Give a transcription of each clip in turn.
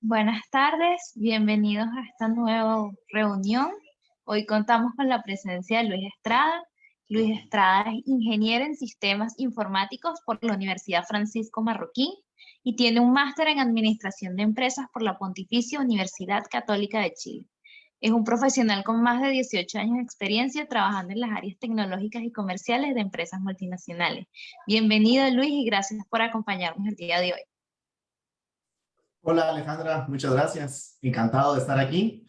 Buenas tardes, bienvenidos a esta nueva reunión. Hoy contamos con la presencia de Luis Estrada. Luis Estrada es ingeniero en sistemas informáticos por la Universidad Francisco Marroquín y tiene un máster en administración de empresas por la Pontificia Universidad Católica de Chile. Es un profesional con más de 18 años de experiencia trabajando en las áreas tecnológicas y comerciales de empresas multinacionales. Bienvenido, Luis, y gracias por acompañarnos el día de hoy. Hola Alejandra, muchas gracias. Encantado de estar aquí.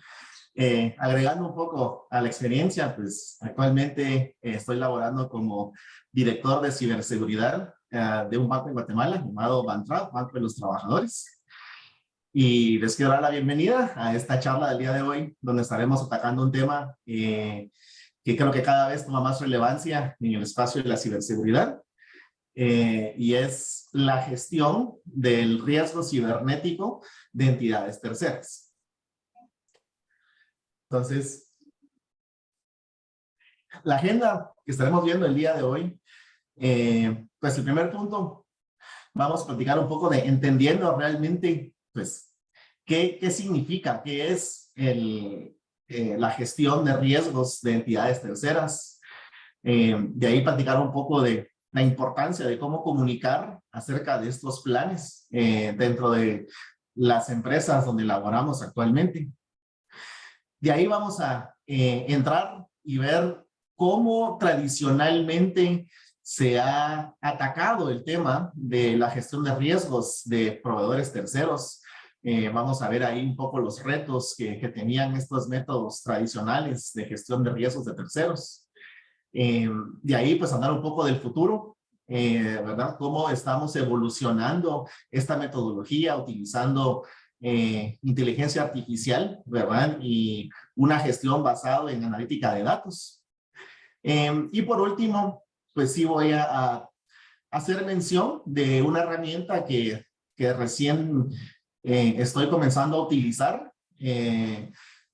Agregando un poco a la experiencia, pues actualmente estoy laborando como director de ciberseguridad de un banco en Guatemala llamado Bantra, Banco de los Trabajadores. Y les quiero dar la bienvenida a esta charla del día de hoy, donde estaremos atacando un tema que creo que cada vez toma más relevancia en el espacio de la ciberseguridad. Y es la gestión del riesgo cibernético de entidades terceras. Entonces, la agenda que estaremos viendo el día de hoy, pues el primer punto, vamos a platicar un poco de entendiendo realmente, pues, qué significa, qué es la gestión de riesgos de entidades terceras. De ahí platicar un poco de la importancia de cómo comunicar acerca de estos planes dentro de las empresas donde laboramos actualmente. De ahí vamos a entrar y ver cómo tradicionalmente se ha atacado el tema de la gestión de riesgos de proveedores terceros. Vamos a ver ahí un poco los retos que tenían estos métodos tradicionales de gestión de riesgos de terceros. De ahí, pues, hablar un poco del futuro, ¿verdad? Cómo estamos evolucionando esta metodología utilizando inteligencia artificial, ¿verdad? Y una gestión basada en analítica de datos. Y por último, pues sí voy a hacer mención de una herramienta que recién estoy comenzando a utilizar,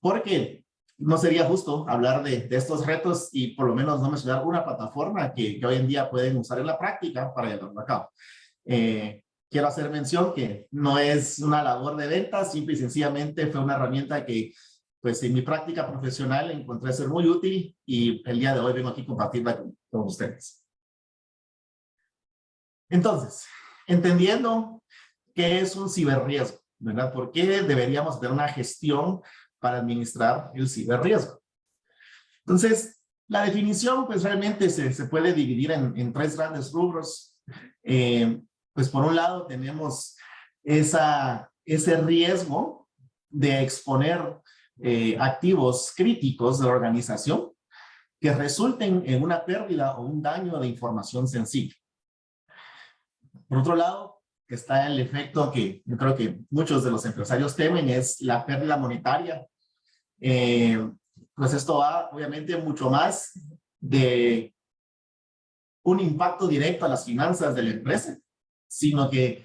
porque no sería justo hablar de estos retos y por lo menos no mencionar una plataforma que hoy en día pueden usar en la práctica para llevarlo a cabo. Quiero hacer mención que no es una labor de venta, simple y sencillamente fue una herramienta que, pues, en mi práctica profesional encontré ser muy útil y el día de hoy vengo aquí a compartirla con ustedes. Entonces, entendiendo qué es un ciberriesgo, ¿verdad? ¿Por qué deberíamos tener una gestión para administrar el ciberriesgo? Entonces, la definición, pues, realmente se puede dividir en tres grandes rubros. Pues, por un lado, tenemos ese riesgo de exponer activos críticos de la organización que resulten en una pérdida o un daño de información sensible. Por otro lado, está el efecto que yo creo que muchos de los empresarios temen, es la pérdida monetaria. Pues esto va obviamente mucho más de un impacto directo a las finanzas de la empresa, sino que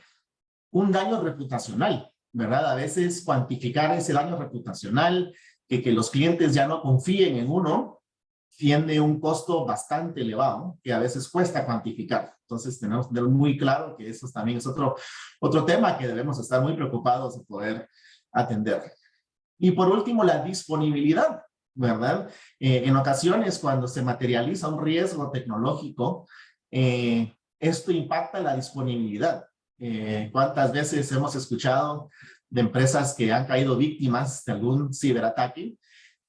un daño reputacional, ¿verdad? A veces cuantificar ese daño reputacional, que los clientes ya no confíen en uno, tiene un costo bastante elevado, que a veces cuesta cuantificar. Entonces tenemos que tener muy claro que eso también es otro tema que debemos estar muy preocupados de poder atender. Y por último, la disponibilidad, ¿verdad? En ocasiones, cuando se materializa un riesgo tecnológico, esto impacta la disponibilidad. ¿Cuántas veces hemos escuchado de empresas que han caído víctimas de algún ciberataque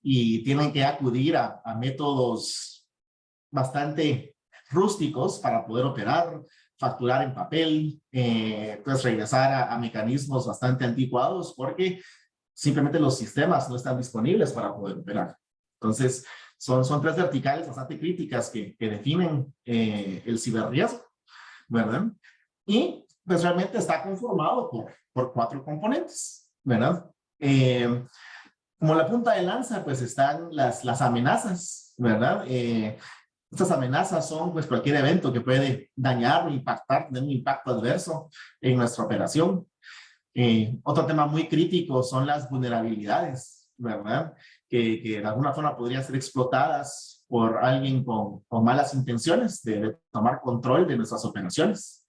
y tienen que acudir a métodos bastante rústicos para poder operar, facturar en papel, pues regresar a mecanismos bastante anticuados porque simplemente los sistemas no están disponibles para poder operar? Entonces, son tres verticales bastante críticas que definen el ciberriesgo, ¿verdad? Y pues realmente está conformado por cuatro componentes, ¿verdad? Como la punta de lanza, pues están las amenazas, ¿verdad? Estas amenazas son, pues, cualquier evento que puede dañar o impactar, tener un impacto adverso en nuestra operación. Otro tema muy crítico son las vulnerabilidades, ¿verdad? Que de alguna forma podrían ser explotadas por alguien con malas intenciones de tomar control de nuestras operaciones.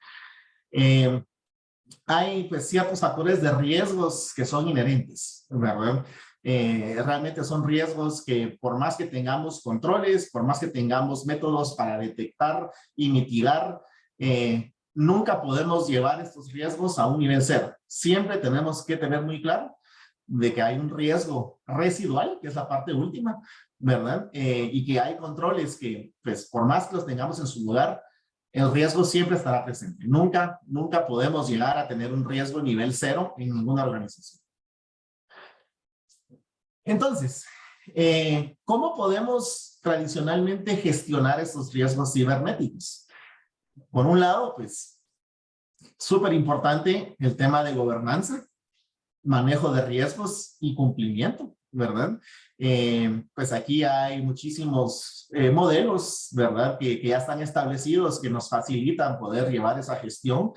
hay pues ciertos factores de riesgos que son inherentes, ¿verdad? Realmente son riesgos que por más que tengamos controles, por más que tengamos métodos para detectar y mitigar, nunca podemos llevar estos riesgos a un nivel cero. Siempre tenemos que tener muy claro de que hay un riesgo residual, que es la parte última, ¿verdad? Y que hay controles que, pues, por más que los tengamos en su lugar, el riesgo siempre estará presente. Nunca podemos llegar a tener un riesgo nivel cero en ninguna organización. Entonces, ¿cómo podemos tradicionalmente gestionar estos riesgos cibernéticos? Por un lado, pues, súper importante el tema de gobernanza, manejo de riesgos y cumplimiento, ¿verdad? Pues aquí hay muchísimos modelos, ¿verdad? Que ya están establecidos, que nos facilitan poder llevar esa gestión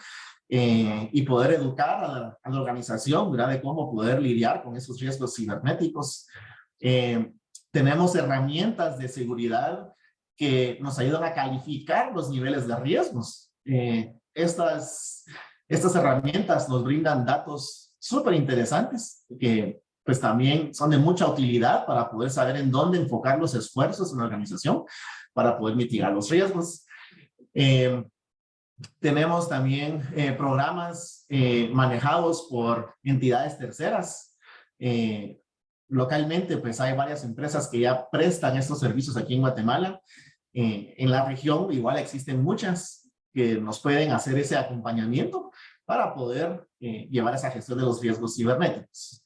y poder educar a la organización, ¿verdad? De cómo poder lidiar con esos riesgos cibernéticos. Tenemos herramientas de seguridad que nos ayudan a calificar los niveles de riesgos. Estas herramientas nos brindan datos súper interesantes que pues también son de mucha utilidad para poder saber en dónde enfocar los esfuerzos en la organización para poder mitigar los riesgos. Tenemos también programas manejados por entidades terceras. Localmente, pues hay varias empresas que ya prestan estos servicios aquí en Guatemala. En la región igual existen muchas que nos pueden hacer ese acompañamiento para poder llevar esa gestión de los riesgos cibernéticos.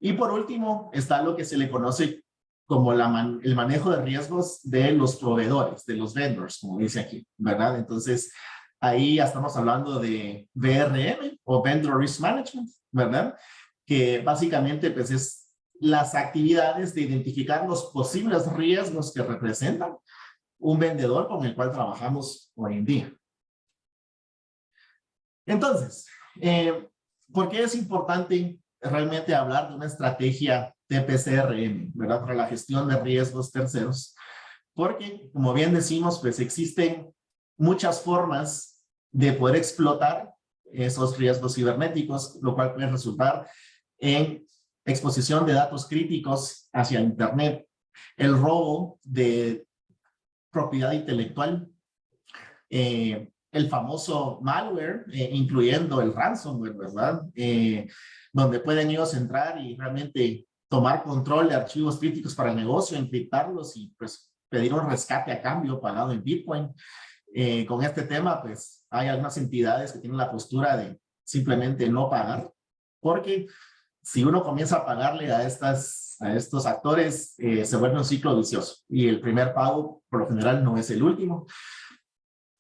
Y por último, está lo que se le conoce como el manejo de riesgos de los proveedores, de los vendors, como dice aquí, ¿verdad? Entonces, ahí ya estamos hablando de VRM o Vendor Risk Management, ¿verdad? Que básicamente pues es las actividades de identificar los posibles riesgos que representan un vendedor con el cual trabajamos hoy en día. Entonces, ¿por qué es importante realmente hablar de una estrategia TPCRM, ¿verdad? Para la gestión de riesgos terceros? Porque, como bien decimos, pues existen muchas formas de poder explotar esos riesgos cibernéticos, lo cual puede resultar en exposición de datos críticos hacia Internet, el robo de propiedad intelectual, el famoso malware, incluyendo el ransomware, ¿verdad? Donde pueden ellos entrar y realmente tomar control de archivos críticos para el negocio, encriptarlos y pues pedir un rescate a cambio pagado en Bitcoin. Con este tema, pues hay algunas entidades que tienen la postura de simplemente no pagar, porque si uno comienza a pagarle a estos actores, se vuelve un ciclo vicioso y el primer pago por lo general no es el último.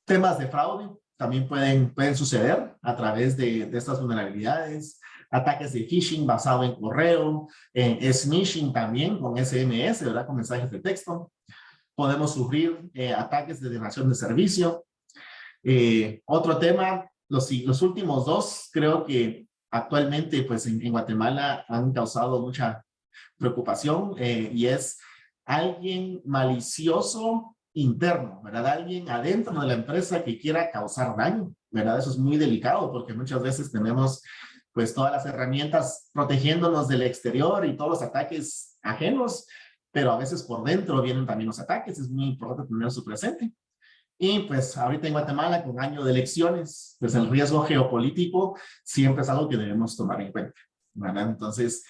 Temas de fraude también pueden suceder a través de estas vulnerabilidades, ataques de phishing basado en correo, smishing también con SMS, ¿verdad? Con mensajes de texto. Podemos sufrir ataques de denegación de servicio. Otro tema, los últimos dos, creo que actualmente pues en Guatemala han causado mucha preocupación y es alguien malicioso interno, ¿verdad? Alguien adentro de la empresa que quiera causar daño, ¿verdad? Eso es muy delicado porque muchas veces tenemos pues todas las herramientas protegiéndonos del exterior y todos los ataques ajenos, pero a veces por dentro vienen también los ataques, es muy importante tener eso presente. Y pues ahorita en Guatemala, con año de elecciones, pues el riesgo geopolítico siempre es algo que debemos tomar en cuenta, ¿verdad? Entonces,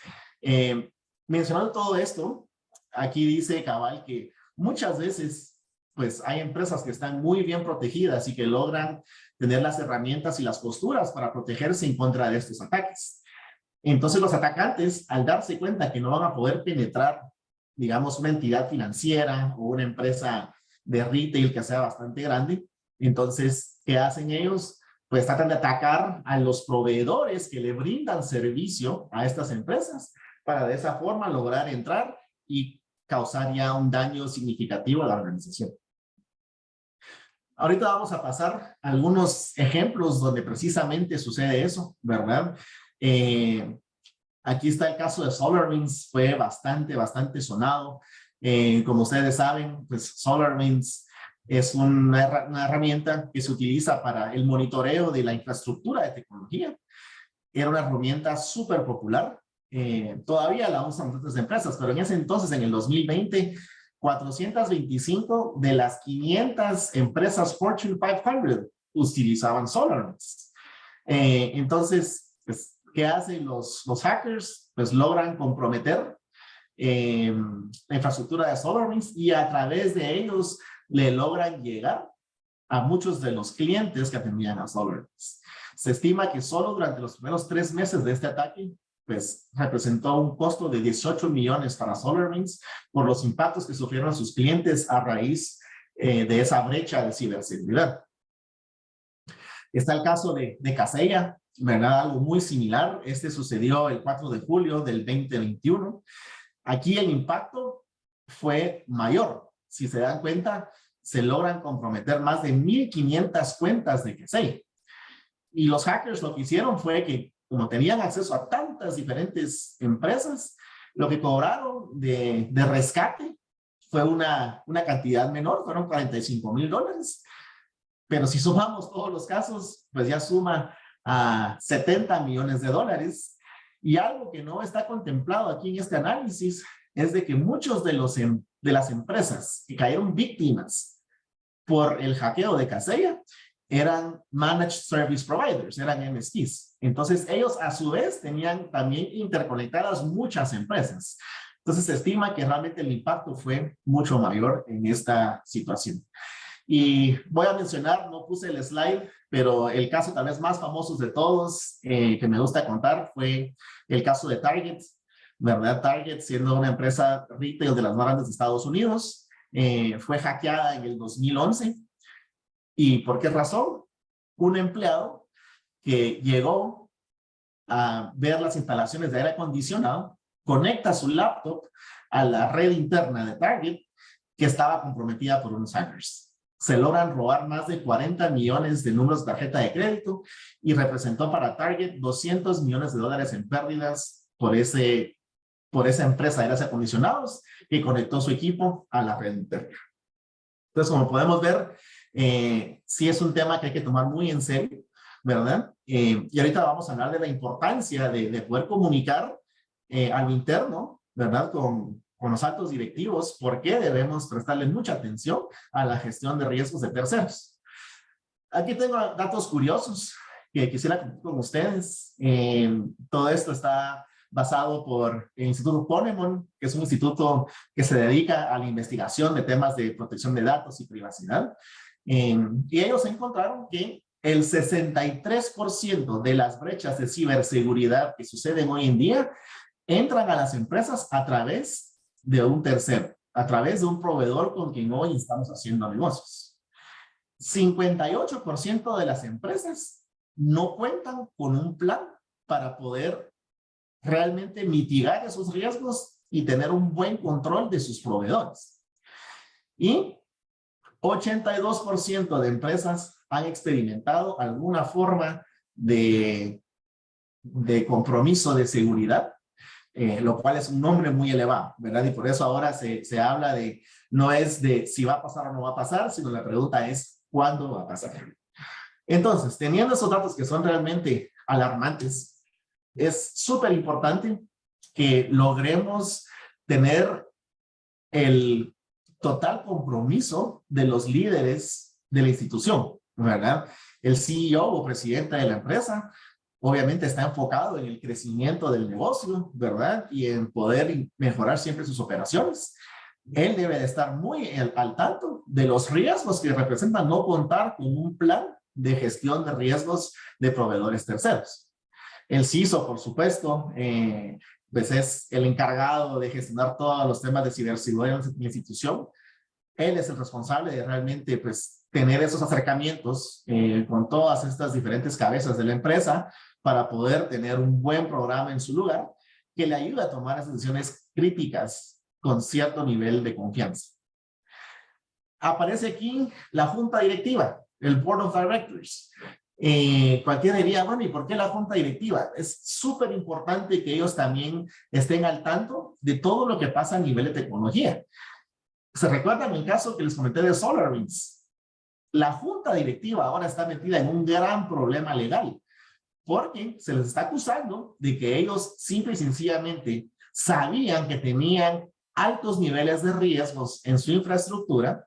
mencionando todo esto, aquí dice Cabal que muchas veces pues hay empresas que están muy bien protegidas y que logran tener las herramientas y las posturas para protegerse en contra de estos ataques. Entonces los atacantes, al darse cuenta que no van a poder penetrar, digamos, una entidad financiera o una empresa de retail que sea bastante grande, entonces, ¿qué hacen ellos? Pues tratan de atacar a los proveedores que le brindan servicio a estas empresas para de esa forma lograr entrar y causar ya un daño significativo a la organización. Ahorita vamos a pasar algunos ejemplos donde precisamente sucede eso, ¿verdad? Aquí está el caso de SolarWinds, fue bastante sonado. Como ustedes saben, pues SolarWinds es una herramienta que se utiliza para el monitoreo de la infraestructura de tecnología. era una herramienta súper popular. Todavía la usan muchas empresas, pero en ese entonces, en el 2020, 425 de las 500 empresas Fortune 500 utilizaban SolarWinds. Entonces, pues, ¿qué hacen los hackers? Pues logran comprometer la infraestructura de SolarWinds y a través de ellos le logran llegar a muchos de los clientes que atendían a SolarWinds. Se estima que solo durante los primeros 3 meses de este ataque, pues representó un costo de 18 millones para SolarWinds por los impactos que sufrieron sus clientes a raíz de esa brecha de ciberseguridad. Está el caso de Kaseya, ¿verdad? Algo muy similar. Este sucedió el 4 de julio del 2021. Aquí el impacto fue mayor. Si se dan cuenta, se logran comprometer más de 1,500 cuentas de Kaseya. Y los hackers lo que hicieron fue que, como tenían acceso a tantas diferentes empresas, lo que cobraron de rescate fue una cantidad menor, fueron $45,000. Pero si sumamos todos los casos, pues ya suma a $70 millones. Y algo que no está contemplado aquí en este análisis es de que muchos de las empresas que cayeron víctimas por el hackeo de Kaseya eran Managed Service Providers, eran MSPs. Entonces, ellos a su vez tenían también interconectadas muchas empresas. Entonces, se estima que realmente el impacto fue mucho mayor en esta situación. Y voy a mencionar, no puse el slide, pero el caso tal vez más famoso de todos que me gusta contar fue el caso de Target, ¿verdad? Target, siendo una empresa retail de las más grandes de Estados Unidos, fue hackeada en el 2011. ¿Y por qué razón? Un empleado que llegó a ver las instalaciones de aire acondicionado, conecta su laptop a la red interna de Target, que estaba comprometida por unos hackers. Se logran robar más de 40 millones de números de tarjeta de crédito y representó para Target $200 millones en pérdidas por esa empresa de aires acondicionados que conectó su equipo a la red interna. Entonces, como podemos ver, sí es un tema que hay que tomar muy en serio, ¿verdad? Y ahorita vamos a hablar de la importancia de poder comunicar a lo interno, ¿verdad? Con los altos directivos, por qué debemos prestarle mucha atención a la gestión de riesgos de terceros. Aquí tengo datos curiosos que quisiera compartir con ustedes. Todo esto está basado por el Instituto Ponemon, que es un instituto que se dedica a la investigación de temas de protección de datos y privacidad. Y ellos encontraron que el 63% de las brechas de ciberseguridad que suceden hoy en día entran a las empresas a través de un tercero, a través de un proveedor con quien hoy estamos haciendo negocios. 58% de las empresas no cuentan con un plan para poder realmente mitigar esos riesgos y tener un buen control de sus proveedores. Y 82% de empresas han experimentado alguna forma de compromiso de seguridad, lo cual es un nombre muy elevado, ¿verdad? Y por eso ahora se habla de, no es de si va a pasar o no va a pasar, sino la pregunta es ¿cuándo va a pasar? Entonces, teniendo esos datos que son realmente alarmantes, es súper importante que logremos tener el total compromiso de los líderes de la institución, ¿verdad? El CEO o presidente de la empresa obviamente está enfocado en el crecimiento del negocio, ¿verdad? Y en poder mejorar siempre sus operaciones. Él debe de estar muy al tanto de los riesgos que representan no contar con un plan de gestión de riesgos de proveedores terceros. El CISO, por supuesto, pues es el encargado de gestionar todos los temas de ciberseguridad en la institución. Él es el responsable de realmente pues, tener esos acercamientos con todas estas diferentes cabezas de la empresa para poder tener un buen programa en su lugar que le ayude a tomar las decisiones críticas con cierto nivel de confianza. Aparece aquí la junta directiva, el Board of Directors. Cualquiera diría, bueno, ¿y por qué la junta directiva? Es súper importante que ellos también estén al tanto de todo lo que pasa a nivel de tecnología. ¿Se recuerdan el caso que les comenté de SolarWinds? La junta directiva ahora está metida en un gran problema legal, porque se les está acusando de que ellos simple y sencillamente sabían que tenían altos niveles de riesgos en su infraestructura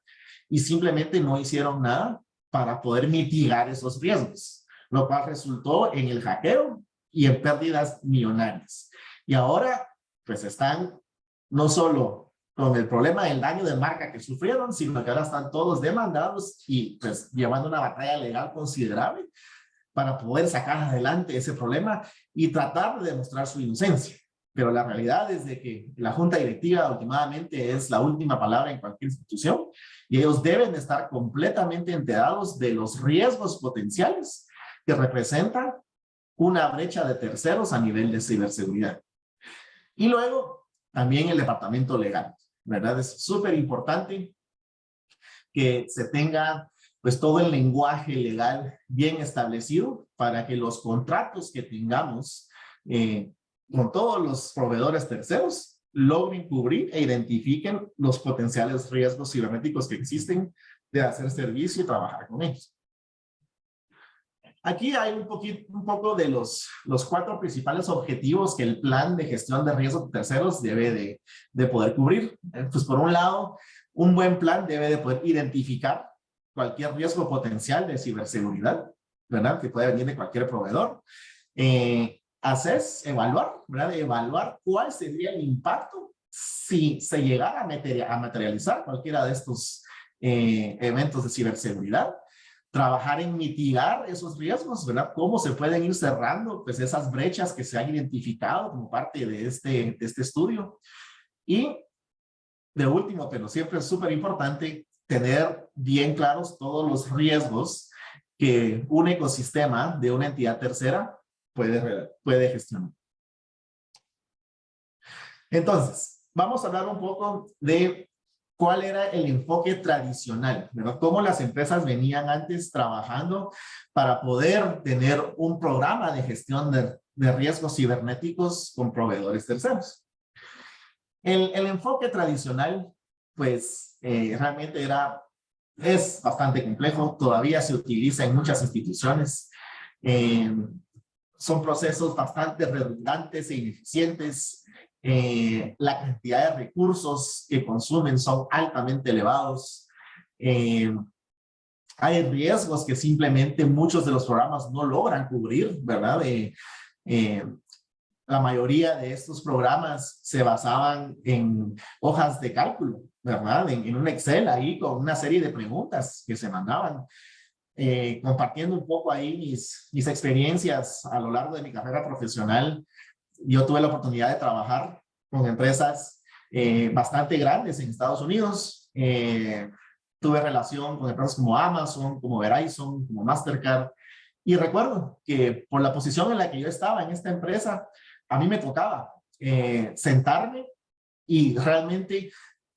y simplemente no hicieron nada para poder mitigar esos riesgos, lo cual resultó en el hackeo y en pérdidas millonarias. Y ahora, pues están no solo con el problema del daño de marca que sufrieron, sino que ahora están todos demandados y pues llevando una batalla legal considerable para poder sacar adelante ese problema y tratar de demostrar su inocencia. Pero la realidad es de que la junta directiva últimamente es la última palabra en cualquier institución y ellos deben estar completamente enterados de los riesgos potenciales que representan una brecha de terceros a nivel de ciberseguridad. Y luego, también el departamento legal, ¿verdad? Es súper importante que se tenga pues todo el lenguaje legal bien establecido para que los contratos que tengamos con todos los proveedores terceros logren cubrir e identifiquen los potenciales riesgos cibernéticos que existen de hacer servicio y trabajar con ellos. Aquí hay un poco de los 4 principales objetivos que el plan de gestión de riesgos terceros debe de poder cubrir. Pues por un lado, un buen plan debe de poder identificar cualquier riesgo potencial de ciberseguridad, ¿verdad? Que puede venir de cualquier proveedor. Evaluar, ¿verdad? Evaluar cuál sería el impacto si se llegara a materializar cualquiera de estos eventos de ciberseguridad. Trabajar en mitigar esos riesgos, ¿verdad? Cómo se pueden ir cerrando pues esas brechas que se han identificado como parte de este estudio. Y de último, pero siempre es súper importante, tener bien claros todos los riesgos que un ecosistema de una entidad tercera puede gestionar. Entonces, vamos a hablar un poco de cuál era el enfoque tradicional, ¿verdad? Cómo las empresas venían antes trabajando para poder tener un programa de gestión de riesgos cibernéticos con proveedores terceros. El enfoque tradicional, pues, realmente es bastante complejo, todavía se utiliza en muchas instituciones. Son procesos bastante redundantes e ineficientes. La cantidad de recursos que consumen son altamente elevados. Hay riesgos que simplemente muchos de los programas no logran cubrir, ¿verdad? La mayoría de estos programas se basaban en hojas de cálculo, ¿verdad? En un Excel ahí con una serie de preguntas que se mandaban. Compartiendo un poco ahí mis experiencias a lo largo de mi carrera profesional, yo tuve la oportunidad de trabajar con empresas bastante grandes en Estados Unidos. Tuve relación con empresas como Amazon, como Verizon, como Mastercard. Y recuerdo que por la posición en la que yo estaba en esta empresa, a mí me tocaba sentarme y realmente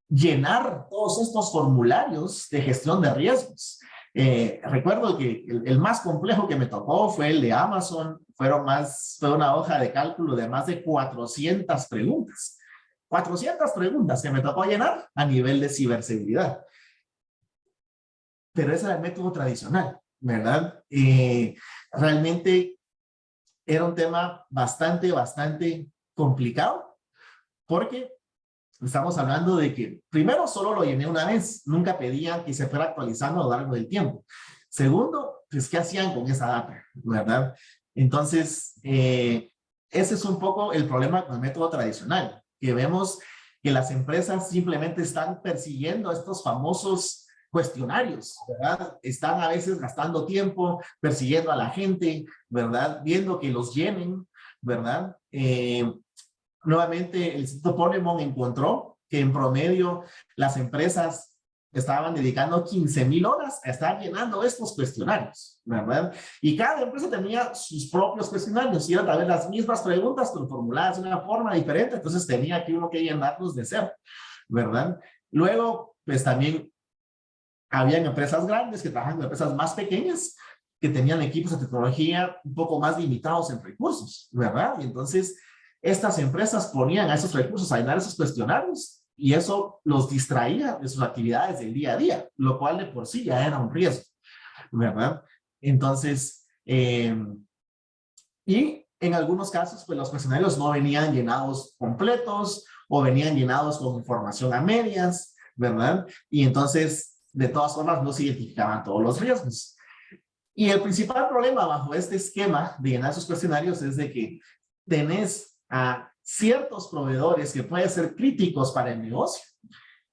llenar todos estos formularios de gestión de riesgos. Recuerdo que el más complejo que me tocó fue el de Amazon. Fue una hoja de cálculo de más de 400 preguntas. 400 preguntas que me tocó llenar a nivel de ciberseguridad. Pero ese era el método tradicional, ¿verdad? Realmente era un tema bastante complicado, porque estamos hablando de que primero solo lo llené una vez, nunca pedían que se fuera actualizando a lo largo del tiempo. Segundo, pues ¿qué hacían con esa data, verdad? Entonces, ese es un poco el problema con el método tradicional, que vemos que las empresas simplemente están persiguiendo estos famosos cuestionarios, ¿verdad? Están a veces gastando tiempo persiguiendo a la gente, ¿verdad? Viendo que los llenen, ¿verdad? Nuevamente, el Instituto Ponemon encontró que en promedio las empresas estaban dedicando 15,000 horas a estar llenando estos cuestionarios, ¿verdad? Y cada empresa tenía sus propios cuestionarios y eran tal vez las mismas preguntas, pero formuladas de una forma diferente, entonces tenía que uno que llenarlos de cero, ¿verdad? Luego, pues también habían empresas grandes que trabajaban con empresas más pequeñas que tenían equipos de tecnología un poco más limitados en recursos, ¿verdad? Y entonces estas empresas ponían a esos recursos a llenar esos cuestionarios y eso los distraía de sus actividades del día a día, lo cual de por sí ya era un riesgo, ¿verdad? Entonces, Y en algunos casos, pues los cuestionarios no venían llenados completos o venían llenados con información a medias, ¿verdad? Y entonces, de todas formas, no se identificaban todos los riesgos. Y el principal problema bajo este esquema de llenar sus cuestionarios es de que tenés a ciertos proveedores que pueden ser críticos para el negocio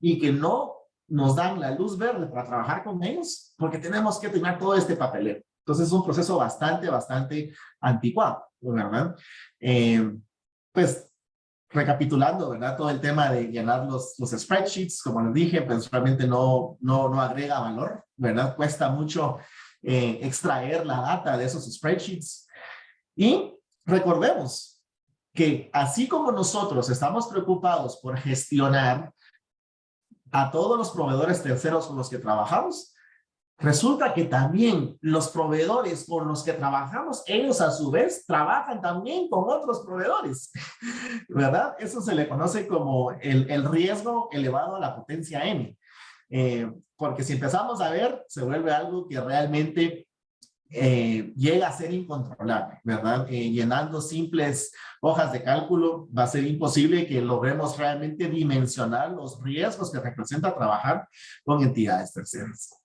y que no nos dan la luz verde para trabajar con ellos porque tenemos que tener todo este papeleo. Entonces es un proceso bastante anticuado, ¿verdad? Pues recapitulando, ¿verdad? Todo el tema de llenar los spreadsheets, como les dije, pues realmente no agrega valor, ¿verdad? Cuesta mucho extraer la data de esos spreadsheets. Y recordemos que así como nosotros estamos preocupados por gestionar a todos los proveedores terceros con los que trabajamos, resulta que también los proveedores con los que trabajamos, ellos a su vez trabajan también con otros proveedores, ¿verdad? Eso se le conoce como el riesgo elevado a la potencia n. Porque si empezamos a ver, se vuelve algo que realmente llega a ser incontrolable, ¿verdad? Llenando simples hojas de cálculo va a ser imposible que logremos realmente dimensionar los riesgos que representa trabajar con entidades terceras.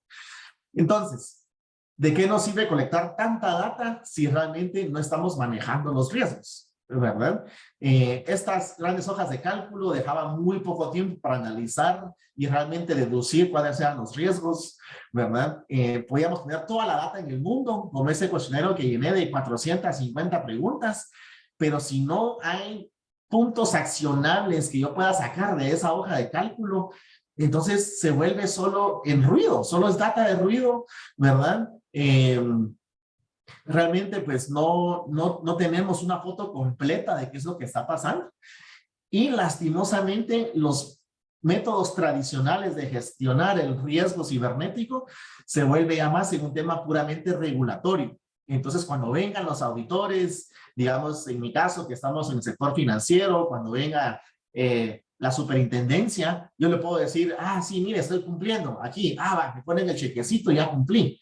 Entonces, ¿de qué nos sirve colectar tanta data si realmente no estamos manejando los riesgos? ¿Verdad? Estas grandes hojas de cálculo dejaban muy poco tiempo para analizar y realmente deducir cuáles eran los riesgos, ¿verdad? Podíamos tener toda la data en el mundo, como ese cuestionario que llené de 450 preguntas, pero si no hay puntos accionables que yo pueda sacar de esa hoja de cálculo, entonces se vuelve solo en ruido, solo es data de ruido, ¿verdad? Realmente pues no tenemos una foto completa de qué es lo que está pasando. Y lastimosamente los métodos tradicionales de gestionar el riesgo cibernético se vuelve ya más en un tema puramente regulatorio. Entonces cuando vengan los auditores, digamos en mi caso que estamos en el sector financiero, cuando venga la superintendencia, yo le puedo decir, sí, mire, estoy cumpliendo aquí, va, me ponen el chequecito y ya cumplí.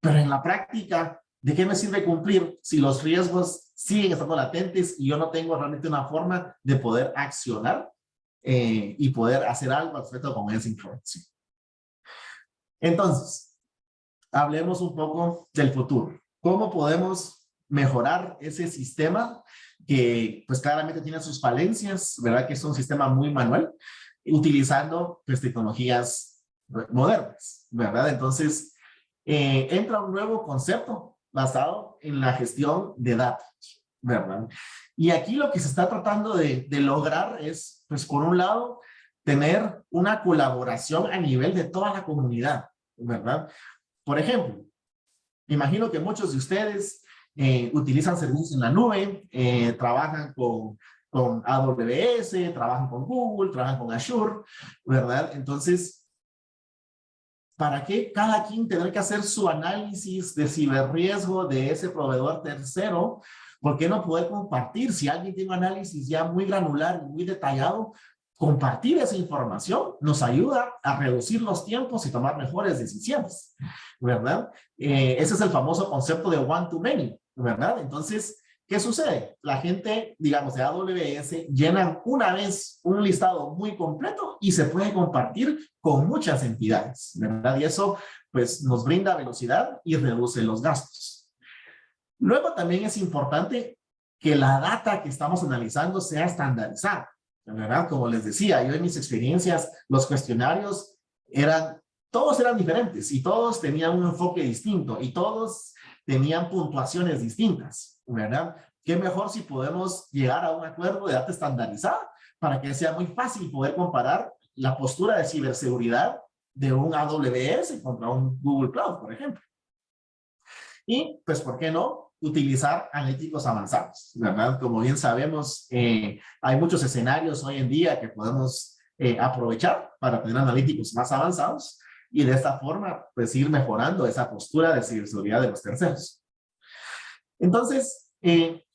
Pero en la práctica, ¿de qué me sirve cumplir si los riesgos siguen estando latentes y yo no tengo realmente una forma de poder accionar y poder hacer algo al respecto con esa información? Entonces, hablemos un poco del futuro. ¿Cómo podemos mejorar ese sistema que pues claramente tiene sus falencias, ¿verdad? Que es un sistema muy manual, utilizando pues tecnologías modernas, ¿verdad? Entonces, entra un nuevo concepto basado en la gestión de datos, ¿verdad? Y aquí lo que se está tratando de lograr es, pues por un lado, tener una colaboración a nivel de toda la comunidad, ¿verdad? Por ejemplo, imagino que muchos de ustedes utilizan servicios en la nube, trabajan con AWS, trabajan con Google, trabajan con Azure, ¿verdad? Entonces, ¿para qué cada quien tener que hacer su análisis de ciberriesgo de ese proveedor tercero? ¿Por qué no poder compartir? Si alguien tiene un análisis ya muy granular y muy detallado, compartir esa información nos ayuda a reducir los tiempos y tomar mejores decisiones, ¿verdad? Ese es el famoso concepto de one to many, ¿verdad? Entonces, ¿qué sucede? La gente, digamos, de AWS llenan una vez un listado muy completo y se puede compartir con muchas entidades, ¿verdad? Y eso, pues, nos brinda velocidad y reduce los gastos. Luego también es importante que la data que estamos analizando sea estandarizada, ¿verdad? Como les decía, yo en mis experiencias, los cuestionarios todos eran diferentes y todos tenían un enfoque distinto y todos tenían puntuaciones distintas, ¿verdad? Qué mejor si podemos llegar a un acuerdo de data estandarizada para que sea muy fácil poder comparar la postura de ciberseguridad de un AWS contra un Google Cloud, por ejemplo. Y, pues, ¿por qué no? Utilizar analíticos avanzados, ¿verdad? Como bien sabemos, hay muchos escenarios hoy en día que podemos aprovechar para tener analíticos más avanzados y de esta forma, pues, ir mejorando esa postura de ciberseguridad de los terceros. Entonces,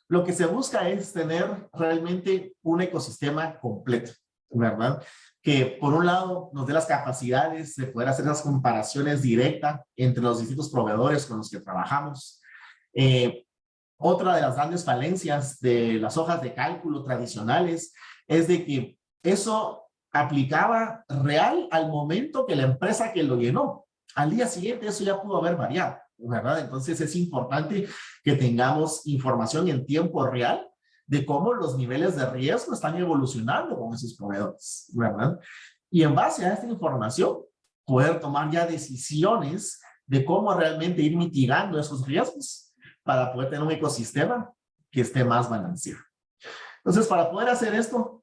lo que se busca es tener realmente un ecosistema completo, ¿verdad? Que por un lado nos dé las capacidades de poder hacer esas comparaciones directas entre los distintos proveedores con los que trabajamos. Otra de las grandes falencias de las hojas de cálculo tradicionales es de que eso aplicaba real al momento que la empresa que lo llenó. Al día siguiente eso ya pudo haber variado, ¿verdad? Entonces es importante que tengamos información en tiempo real de cómo los niveles de riesgo están evolucionando con esos proveedores, ¿verdad? Y en base a esta información, poder tomar ya decisiones de cómo realmente ir mitigando esos riesgos para poder tener un ecosistema que esté más balanceado. Entonces, para poder hacer esto,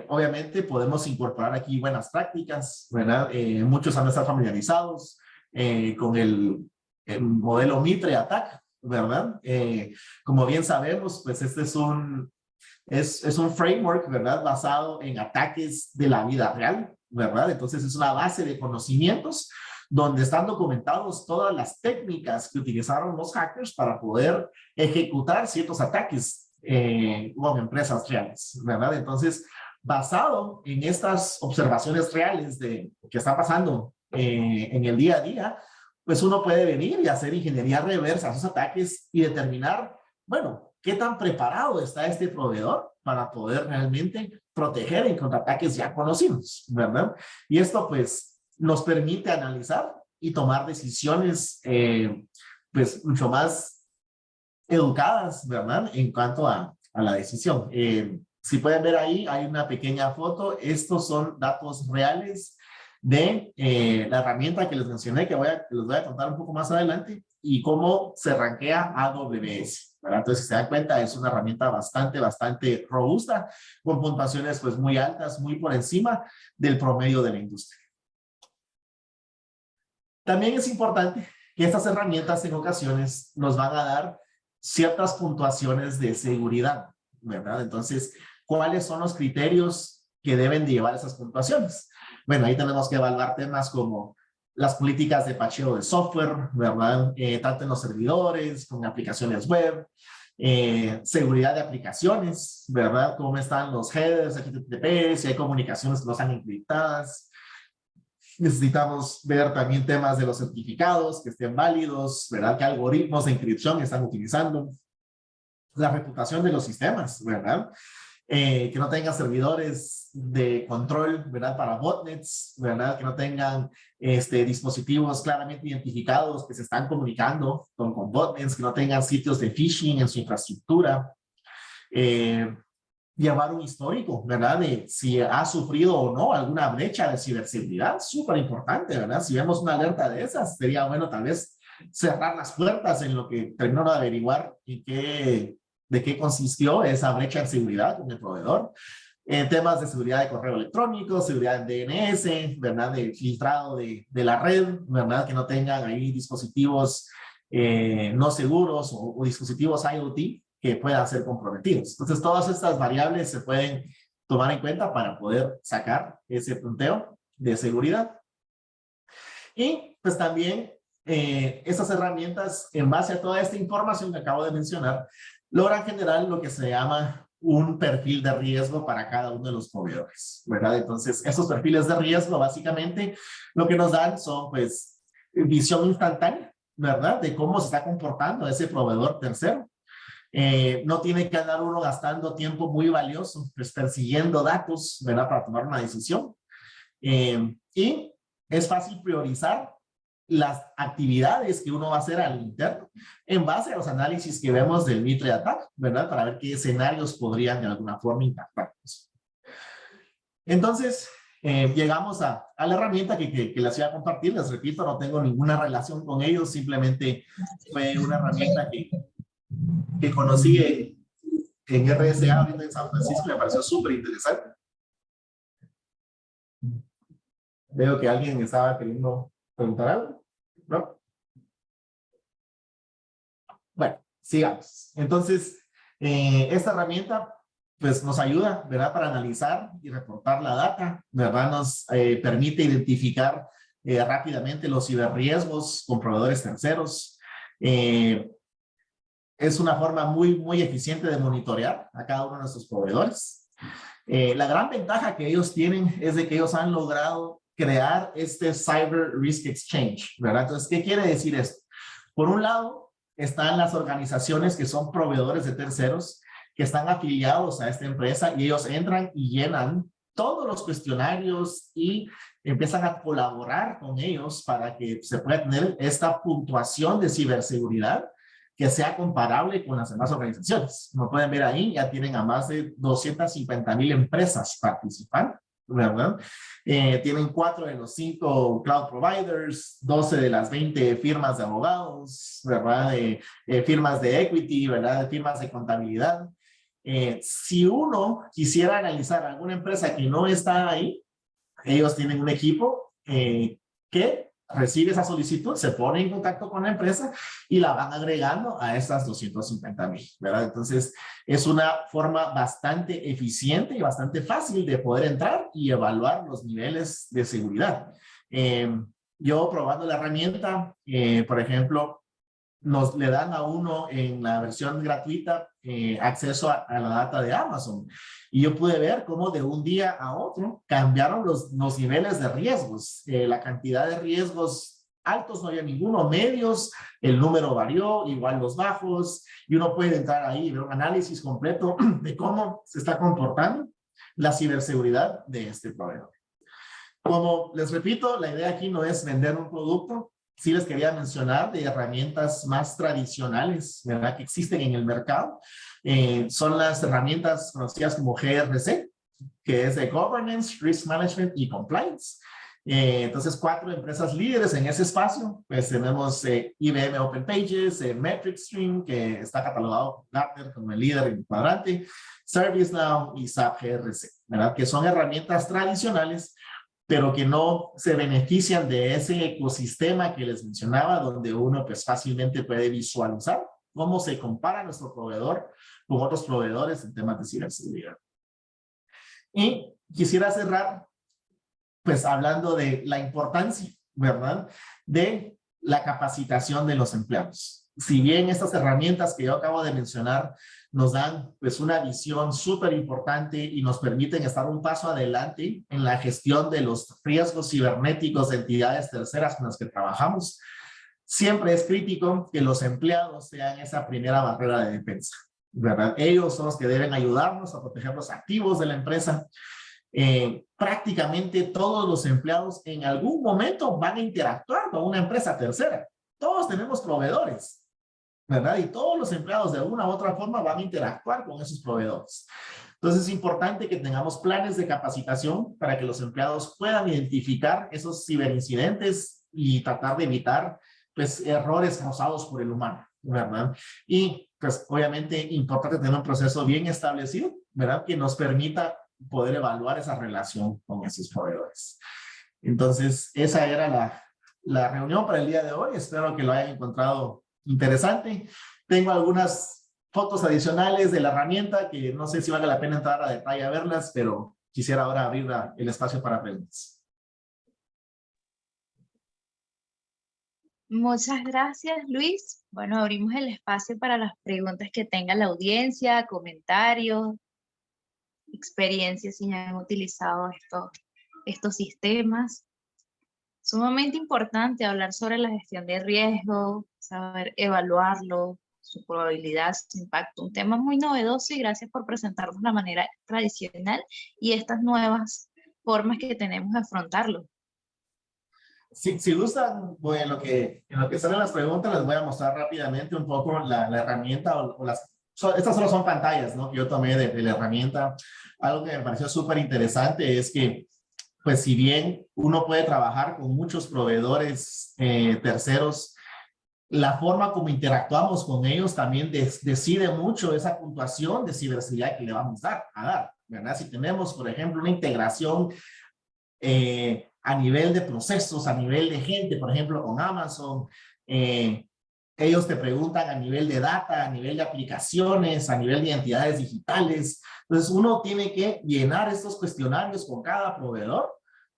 obviamente podemos incorporar aquí buenas prácticas, ¿verdad? Muchos han de estar familiarizados con el modelo Mitre ATT&CK, ¿verdad? Como bien sabemos, pues este es un framework, ¿verdad? Basado en ataques de la vida real, ¿verdad? Entonces es una base de conocimientos donde están documentados todas las técnicas que utilizaron los hackers para poder ejecutar ciertos ataques con empresas reales, ¿verdad? Entonces, basado en estas observaciones reales de lo que está pasando en el día a día, pues uno puede venir y hacer ingeniería reversa a esos ataques y determinar, bueno, qué tan preparado está este proveedor para poder realmente proteger en contraataques ya conocidos, ¿verdad? Y esto pues nos permite analizar y tomar decisiones pues mucho más educadas, ¿verdad? En cuanto a la decisión. Si pueden ver ahí, hay una pequeña foto. Estos son datos reales de la herramienta que les mencioné, que les voy a contar un poco más adelante, y cómo se rankea AWS, ¿verdad? Entonces, si se dan cuenta, es una herramienta bastante robusta, con puntuaciones pues muy altas, muy por encima del promedio de la industria. También es importante que estas herramientas en ocasiones nos van a dar ciertas puntuaciones de seguridad, ¿verdad? Entonces, ¿cuáles son los criterios que deben de llevar esas puntuaciones? Bueno, ahí tenemos que evaluar temas como las políticas de patcheo de software, ¿verdad? Tanto en los servidores, con aplicaciones web, seguridad de aplicaciones, ¿verdad? Cómo están los headers, HTTP, si hay comunicaciones que no están encriptadas. Necesitamos ver también temas de los certificados que estén válidos, ¿verdad? ¿Qué algoritmos de encripción están utilizando? La reputación de los sistemas, ¿verdad? Que no tengan servidores de control, ¿verdad? Para botnets, ¿verdad? Que no tengan dispositivos claramente identificados que se están comunicando con botnets, que no tengan sitios de phishing en su infraestructura. Llevar un histórico, ¿verdad? De si ha sufrido o no alguna brecha de ciberseguridad, súper importante, ¿verdad? Si vemos una alerta de esas, sería bueno tal vez cerrar las puertas en lo que terminó de averiguar y de qué consistió esa brecha de seguridad con el proveedor. Temas de seguridad de correo electrónico, seguridad de DNS, ¿verdad? De filtrado de la red, ¿verdad? Que no tengan ahí dispositivos no seguros o dispositivos IoT que puedan ser comprometidos. Entonces, todas estas variables se pueden tomar en cuenta para poder sacar ese punteo de seguridad. Y pues también estas herramientas, en base a toda esta información que acabo de mencionar, logran generar lo que se llama un perfil de riesgo para cada uno de los proveedores, ¿verdad? Entonces, estos perfiles de riesgo básicamente lo que nos dan son pues visión instantánea, ¿verdad? De cómo se está comportando ese proveedor tercero. No tiene que andar uno gastando tiempo muy valioso, pues persiguiendo datos, ¿verdad? Para tomar una decisión. Y es fácil priorizar las actividades que uno va a hacer al interno en base a los análisis que vemos del Mitre ATT&CK, ¿verdad? Para ver qué escenarios podrían de alguna forma impactarnos. Entonces, llegamos a la herramienta que les voy a compartir. Les repito, no tengo ninguna relación con ellos, simplemente fue una herramienta que conocí en RSA ahorita en San Francisco, me pareció súper interesante. Veo que alguien estaba queriendo preguntar algo, ¿no? Bueno, sigamos. Entonces, esta herramienta pues nos ayuda, ¿verdad? Para analizar y reportar la data, ¿verdad? Nos permite identificar rápidamente los ciberriesgos con proveedores terceros. Es una forma muy eficiente de monitorear a cada uno de nuestros proveedores. La gran ventaja que ellos tienen es de que ellos han logrado crear este Cyber Risk Exchange, ¿verdad? Entonces, ¿qué quiere decir esto? Por un lado, están las organizaciones que son proveedores de terceros, que están afiliados a esta empresa y ellos entran y llenan todos los cuestionarios y empiezan a colaborar con ellos para que se pueda tener esta puntuación de ciberseguridad que sea comparable con las demás organizaciones. Como pueden ver ahí, ya tienen a más de 250,000 empresas participando, ¿verdad? Tienen 4 de los 5 cloud providers, 12 de las 20 firmas de abogados, ¿verdad? Firmas de equity, ¿verdad? Firmas de contabilidad. Si uno quisiera analizar alguna empresa que no está ahí, ellos tienen un equipo que recibe esa solicitud, se pone en contacto con la empresa y la van agregando a estas 250,000, ¿verdad? Entonces, es una forma bastante eficiente y bastante fácil de poder entrar y evaluar los niveles de seguridad. Yo probando la herramienta, por ejemplo, le dan a uno en la versión gratuita acceso a la data de Amazon. Y yo pude ver cómo de un día a otro cambiaron los niveles de riesgos. La cantidad de riesgos altos no había ninguno, medios, el número varió, igual los bajos, y uno puede entrar ahí y ver un análisis completo de cómo se está comportando la ciberseguridad de este proveedor. Como les repito, la idea aquí no es vender un producto. Sí les quería mencionar de herramientas más tradicionales, ¿verdad? Que existen en el mercado. Son las herramientas conocidas como GRC, que es de Governance, Risk Management y Compliance. Entonces, 4 empresas líderes en ese espacio. Pues tenemos IBM Open Pages, MetricStream, que está catalogado por Gartner como el líder en el cuadrante, ServiceNow y SAP GRC, ¿verdad? Que son herramientas tradicionales, pero que no se benefician de ese ecosistema que les mencionaba, donde uno pues fácilmente puede visualizar cómo se compara nuestro proveedor con otros proveedores en temas de ciberseguridad. Y quisiera cerrar pues hablando de la importancia, ¿verdad?, de la capacitación de los empleados. Si bien estas herramientas que yo acabo de mencionar nos dan pues una visión súper importante y nos permiten estar un paso adelante en la gestión de los riesgos cibernéticos de entidades terceras con las que trabajamos, siempre es crítico que los empleados sean esa primera barrera de defensa, ¿verdad? Ellos son los que deben ayudarnos a proteger los activos de la empresa. Prácticamente todos los empleados en algún momento van a interactuar con una empresa tercera. Todos tenemos proveedores, ¿verdad? Y todos los empleados de una u otra forma van a interactuar con esos proveedores. Entonces es importante que tengamos planes de capacitación para que los empleados puedan identificar esos ciberincidentes y tratar de evitar pues errores causados por el humano, ¿verdad? Y pues obviamente importante tener un proceso bien establecido, ¿verdad? Que nos permita poder evaluar esa relación con esos proveedores. Entonces esa era la reunión para el día de hoy. Espero que lo hayan encontrado interesante. Tengo algunas fotos adicionales de la herramienta que no sé si vale la pena entrar a detalle a verlas, pero quisiera ahora abrir el espacio para preguntas. Muchas gracias, Luis. Bueno, abrimos el espacio para las preguntas que tenga la audiencia, comentarios, experiencias si han utilizado estos sistemas. Sumamente importante hablar sobre la gestión de riesgo, saber evaluarlo, su probabilidad, su impacto. Un tema muy novedoso y gracias por presentarnos la manera tradicional y estas nuevas formas que tenemos de afrontarlo. Si gustan, en lo que salen las preguntas, les voy a mostrar rápidamente un poco la herramienta o estas solo son pantallas, ¿no?, que yo tomé de la herramienta. Algo que me pareció súper interesante es que, pues si bien uno puede trabajar con muchos proveedores terceros, la forma como interactuamos con ellos también decide mucho esa puntuación de ciberseguridad que le vamos a dar, ¿verdad? Si tenemos, por ejemplo, una integración a nivel de procesos, a nivel de gente, por ejemplo, con Amazon, ellos te preguntan a nivel de data, a nivel de aplicaciones, a nivel de identidades digitales. Entonces, uno tiene que llenar estos cuestionarios con cada proveedor,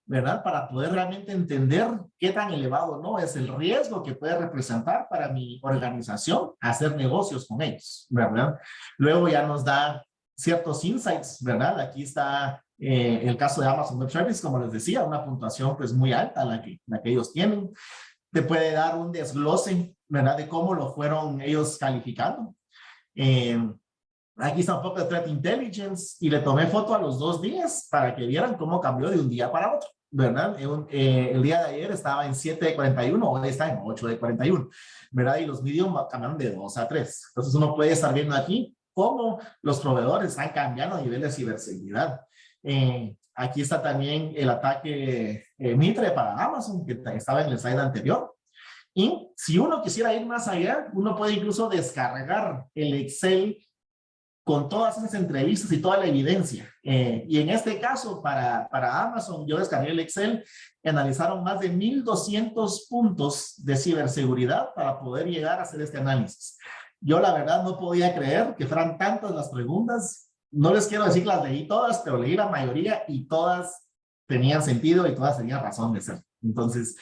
¿verdad? Para poder realmente entender qué tan elevado no es el riesgo que puede representar para mi organización hacer negocios con ellos, ¿verdad? Luego ya nos da ciertos insights, ¿verdad? Aquí está el caso de Amazon Web Services, como les decía, una puntuación pues muy alta la que ellos tienen. Te puede dar un desglose ¿verdad? De cómo lo fueron ellos calificando. Aquí está un poco de Threat Intelligence y le tomé foto a los 2 días para que vieran cómo cambió de un día para otro, ¿verdad? El día de ayer estaba en 7 de 41, hoy está en 8 de 41, ¿verdad? Y los medium cambiaron de 2 a 3. Entonces uno puede estar viendo aquí cómo los proveedores están cambiando a nivel de ciberseguridad. Aquí está también el ataque Mitre para Amazon, que estaba en el slide anterior. Y si uno quisiera ir más allá, uno puede incluso descargar el Excel con todas esas entrevistas y toda la evidencia. Y en este caso, para Amazon, yo descargué el Excel y analizaron más de 1,200 puntos de ciberseguridad para poder llegar a hacer este análisis. Yo la verdad no podía creer que fueran tantas las preguntas. No les quiero decir que las leí todas, pero leí la mayoría y todas tenían sentido y todas tenían razón de ser. Entonces,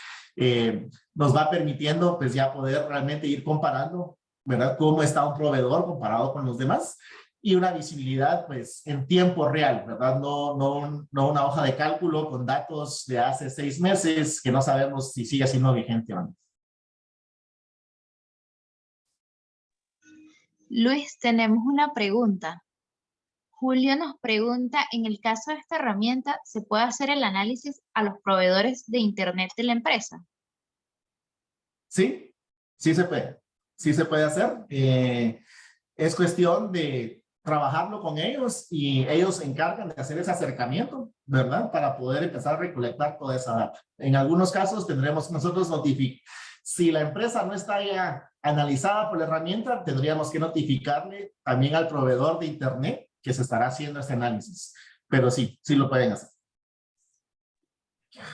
nos va permitiendo pues ya poder realmente ir comparando, ¿verdad? Cómo está un proveedor comparado con los demás y una visibilidad pues en tiempo real, ¿verdad? No una hoja de cálculo con datos de hace 6 meses que no sabemos si sigue siendo vigente o no. Luis, tenemos una pregunta. Julio nos pregunta, en el caso de esta herramienta, ¿se puede hacer el análisis a los proveedores de Internet de la empresa? Sí, sí se puede. Sí se puede hacer. Es cuestión de trabajarlo con ellos y ellos se encargan de hacer ese acercamiento, ¿verdad? Para poder empezar a recolectar toda esa data. En algunos casos tendremos nosotros notificar. Si la empresa no está ya analizada por la herramienta, tendríamos que notificarle también al proveedor de Internet que se estará haciendo este análisis. Pero sí, sí lo pueden hacer.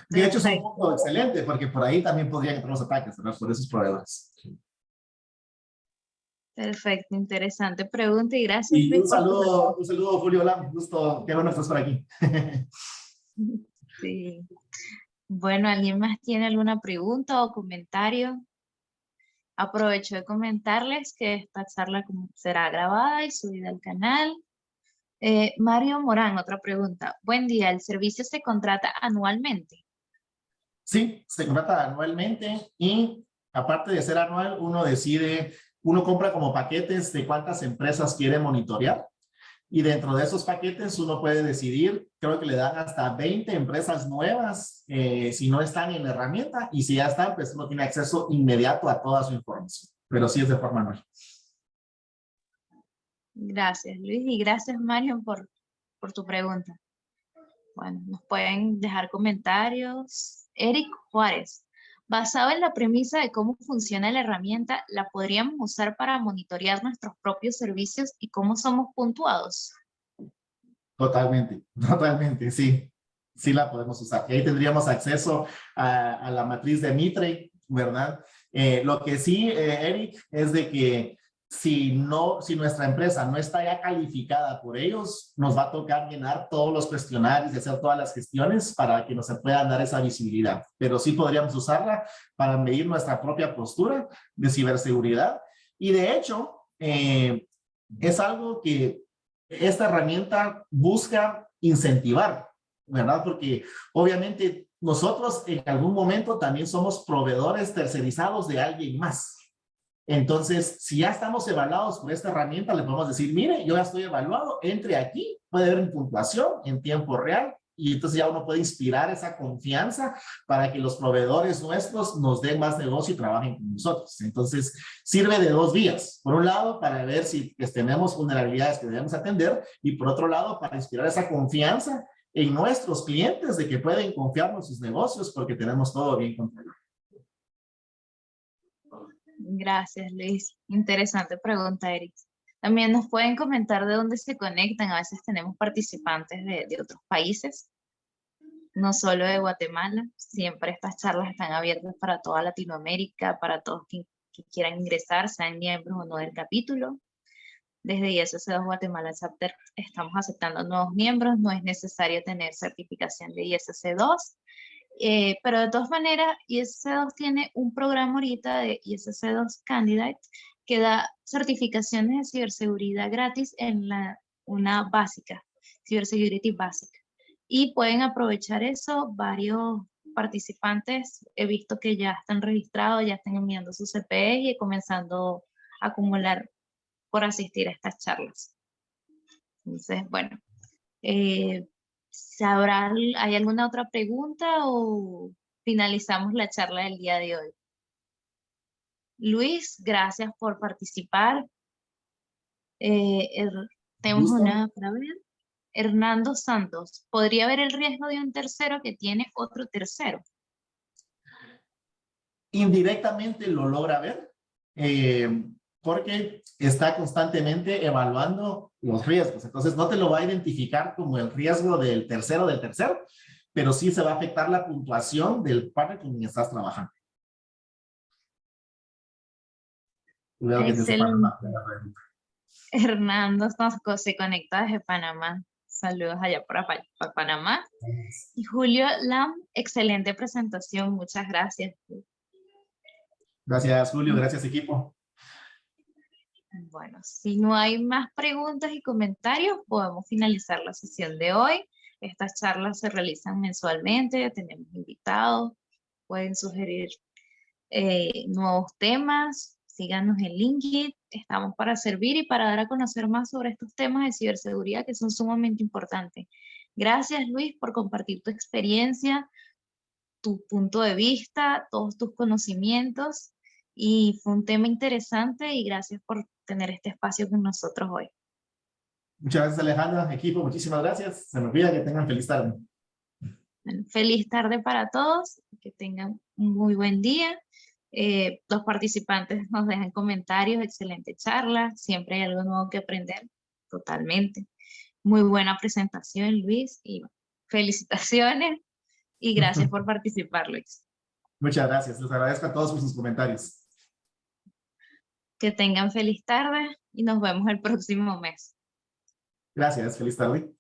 De hecho, es un punto excelente porque por ahí también podrían entrar los ataques, ¿verdad? Por esos proveedores. Perfecto, interesante pregunta y gracias. Y un saludo, Julio, hola, gusto, qué bueno que estás por aquí. Sí. Bueno, ¿alguien más tiene alguna pregunta o comentario? Aprovecho de comentarles que esta charla será grabada y subida al canal. Mario Morán, otra pregunta. Buen día, ¿el servicio se contrata anualmente? Sí, se contrata anualmente y aparte de ser anual, uno compra como paquetes de cuántas empresas quiere monitorear. Y dentro de esos paquetes uno puede decidir, creo que le dan hasta 20 empresas nuevas si no están en la herramienta, y si ya están, pues uno tiene acceso inmediato a toda su información, pero sí es de forma anual. Gracias, Luis, y gracias, Mario, por tu pregunta. Bueno, nos pueden dejar comentarios. Eric Juárez, basado en la premisa de cómo funciona la herramienta, ¿la podríamos usar para monitorear nuestros propios servicios y cómo somos puntuados? Totalmente, totalmente, sí. Sí la podemos usar. Y ahí tendríamos acceso a la matriz de Mitre, ¿verdad? Lo que sí, Eric, es de que si nuestra empresa no está ya calificada por ellos, nos va a tocar llenar todos los cuestionarios y hacer todas las gestiones para que nos puedan dar esa visibilidad. Pero sí podríamos usarla para medir nuestra propia postura de ciberseguridad. Y de hecho, es algo que esta herramienta busca incentivar, ¿verdad? Porque obviamente nosotros en algún momento también somos proveedores tercerizados de alguien más. Entonces, si ya estamos evaluados por esta herramienta, le podemos decir, mire, yo ya estoy evaluado, entre aquí, puede ver mi puntuación en tiempo real, y entonces ya uno puede inspirar esa confianza para que los proveedores nuestros nos den más negocio y trabajen con nosotros. Entonces, sirve de 2 vías. Por un lado, para ver si tenemos vulnerabilidades que debemos atender, y por otro lado, para inspirar esa confianza en nuestros clientes de que pueden confiar en sus negocios porque tenemos todo bien controlado. Gracias, Luis. Interesante pregunta, Eric. También nos pueden comentar de dónde se conectan. A veces tenemos participantes de otros países, no solo de Guatemala. Siempre estas charlas están abiertas para toda Latinoamérica, para todos que quieran ingresar, sean miembros o no del capítulo. Desde ISC2 Guatemala Chapter estamos aceptando nuevos miembros. No es necesario tener certificación de ISC2. Pero de todas maneras, ISC2 tiene un programa ahorita de ISC2 Candidate que da certificaciones de ciberseguridad gratis en una básica, Cybersecurity Basic. Y pueden aprovechar eso varios participantes he visto que ya están registrados, ya están enviando sus CPE y comenzando a acumular por asistir a estas charlas. Entonces, bueno, ¿hay alguna otra pregunta o finalizamos la charla del día de hoy? Luis, gracias por participar. Tenemos una para ver. Hernando Santos, ¿podría haber el riesgo de un tercero que tiene otro tercero? Indirectamente lo logra ver, porque está constantemente evaluando los riesgos. Entonces no te lo va a identificar como el riesgo del tercero, pero sí se va a afectar la puntuación del partner con quien estás trabajando. Cuidado que desde Panamá. Hernando se conecta desde Panamá. Saludos allá para Panamá. Y Julio Lam, excelente presentación. Muchas gracias. Gracias, Julio. Gracias, equipo. Bueno, si no hay más preguntas y comentarios, podemos finalizar la sesión de hoy. Estas charlas se realizan mensualmente, tenemos invitados, pueden sugerir nuevos temas, síganos en LinkedIn, estamos para servir y para dar a conocer más sobre estos temas de ciberseguridad que son sumamente importantes. Gracias, Luis, por compartir tu experiencia, tu punto de vista, todos tus conocimientos, y fue un tema interesante y gracias por tener este espacio con nosotros hoy. Muchas gracias, Alejandra, equipo, muchísimas gracias. Se me olvida que tengan feliz tarde. Bueno, feliz tarde para todos, que tengan un muy buen día. Los participantes nos dejan comentarios, excelente charla, siempre hay algo nuevo que aprender, totalmente. Muy buena presentación, Luis, y felicitaciones y gracias por participar, Luis. Muchas gracias, les agradezco a todos por sus comentarios. Que tengan feliz tarde y nos vemos el próximo mes. Gracias, feliz tarde.